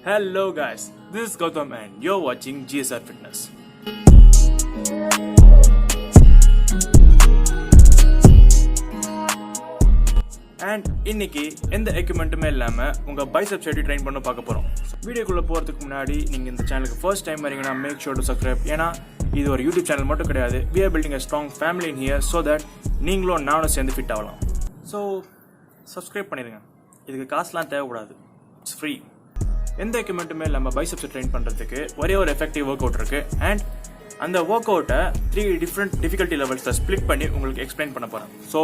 Hello guys, this is Gautam and you're watching GSR Fitness. And இன்னைக்கு எந்த எக்யூப்மெண்ட்டுமே இல்லாம உங்க பைசெப்ஸ் எப்படி ட்ரெயின் பண்ண பார்க்க போறோம். வீடியோக்குள்ள போறதுக்கு முன்னாடி நீங்க இந்த சேனலுக்கு ஃபர்ஸ்ட் டைம் வரீங்கன்னா மேக் ஷூர் டு சப்ஸ்கிரைப். ஏன்னா இது ஒரு யூடியூப் சேனல் மட்டும் கிடையாது. We are building a strong family in here so that நீங்களும் நானும் சேர்ந்து ஃபிட் ஆகலாம். ஸோ சப்ஸ்கிரைப் பண்ணிடுங்க. இதுக்கு காசுலாம் தேவைக்கூடாது. It's free. எந்த எக்யூப்மெண்ட்டுமே இல்லாமல் பைசெப்ஸை ட்ரெயின் பண்ணுறதுக்கு ஒரே ஒரு எஃபெக்டிவ் ஒர்க் அவுட் இருக்குது. அண்ட் அந்த ஒர்க் அவுட்டை 3 டிஃப்ரெண்ட் டிஃபிகல்ட்டி லெவல்ஸை ஸ்ப்ளிட் பண்ணி உங்களுக்கு எக்ஸ்பிளைன் பண்ண போகிறேன். So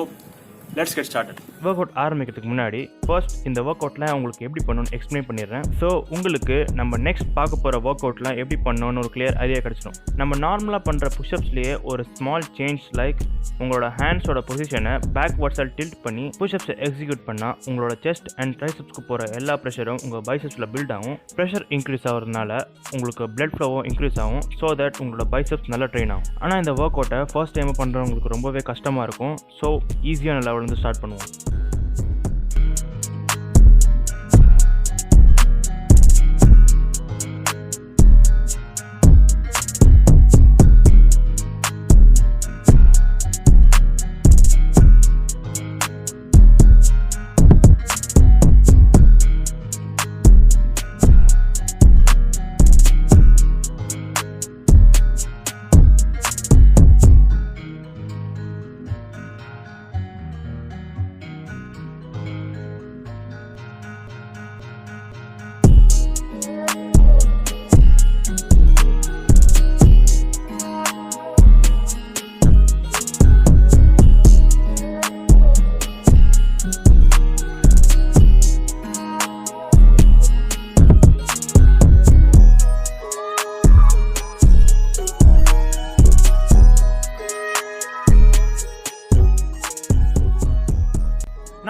let's get started. Work out ஆரம்பிக்கிறதுக்கு முன்னாடி ஃபர்ஸ்ட் இந்த ஒர்க் அவுட்லாம் உங்களுக்கு எப்படி பண்ணணும்னு எக்ஸ்பிளைன் பண்ணிடுறேன். ஸோ உங்களுக்கு நம்ம நெக்ஸ்ட் பார்க்க போகிற ஒர்க் அவுட்லாம் எப்படி பண்ணணும்னு ஒரு கிளியர் ஐடியா கிடச்சிடும். நம்ம நார்மலாக பண்ணுற புஷ்அப்ஸ்லேயே ஒரு ஸ்மால் சேஞ்ச் லைக் உங்களோட ஹேண்ட்ஸோட பொசிஷனை பேக்வர்ட்ஸால் டில்ட் பண்ணி புஷ்அப்ஸை எக்ஸிக்யூட் பண்ணால் உங்களோட செஸ்ட் அண்ட் ட்ரைசெப்ஸ்க்கு போகிற எல்லா ப்ரெஷரும் உங்கள் பைசெப்ஸில் பில்ட் ஆகும். ப்ரெஷர் இன்க்ரீஸ் ஆகிறதுனால உங்களுக்கு பிளட் ஃப்ளோவும் இன்க்ரீஸ் ஆகும். ஸோ தட் உங்களோட பைசெப்ஸ் நல்லா ட்ரெயின் ஆகும். ஆனால் இந்த ஒர்க் அவுட்டை ஃபர்ஸ்ட் டைம் பண்ணுறவங்களுக்கு ரொம்பவே கஷ்டமாக இருக்கும். ஸோ ஈஸியான லெவல் வந்து ஸ்டார்ட் பண்ணுவோம்.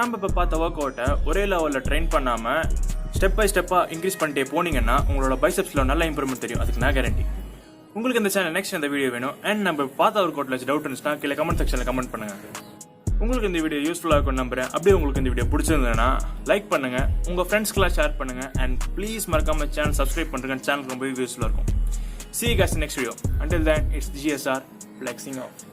நம்ம இப்போ பார்த்த ஒர்க் அவுட்டை ஒரே லெவலில் ட்ரெயின் பண்ணாமல் ஸ்டெப் பை ஸ்டெப்பாக இன்க்ரீஸ் பண்ணிட்டே போனீங்கன்னா உங்களோட பைசெப்ஸில் நல்ல இம்ப்ரூவ்மெண்ட் தெரியும். அதுக்கு நான் கேரண்டி. உங்களுக்கு இந்த சேனல் நெக்ஸ்ட் இந்த வீடியோ வேணும் அண்ட் நம்ம பார்த்த ஒர்க் அவுட்டில் டவுட் இருந்துச்சுன்னா கீழே கமெண்ட் செக்ஷனில் கமெண்ட் பண்ணுங்க. உங்களுக்கு இந்த வீடியோ யூஸ்ஃபுல்லாக இருக்கும்னு நம்புறேன். அப்படியே உங்களுக்கு இந்த வீடியோ பிடிச்சிருந்ததுன்னா லைக் பண்ணுங்கள், உங்கள் ஃப்ரெண்ட்ஸ்க்கெல்லாம் ஷேர் பண்ணுங்கள் அண்ட் ப்ளீஸ் மறக்காம சேனல் சப்ஸ்கிரைப் பண்ணுறேங்க. சேனல் ரொம்ப யூஸ்ஃபுல்லாக இருக்கும். See you guys in the next video. Until then, it's GSR flexing off.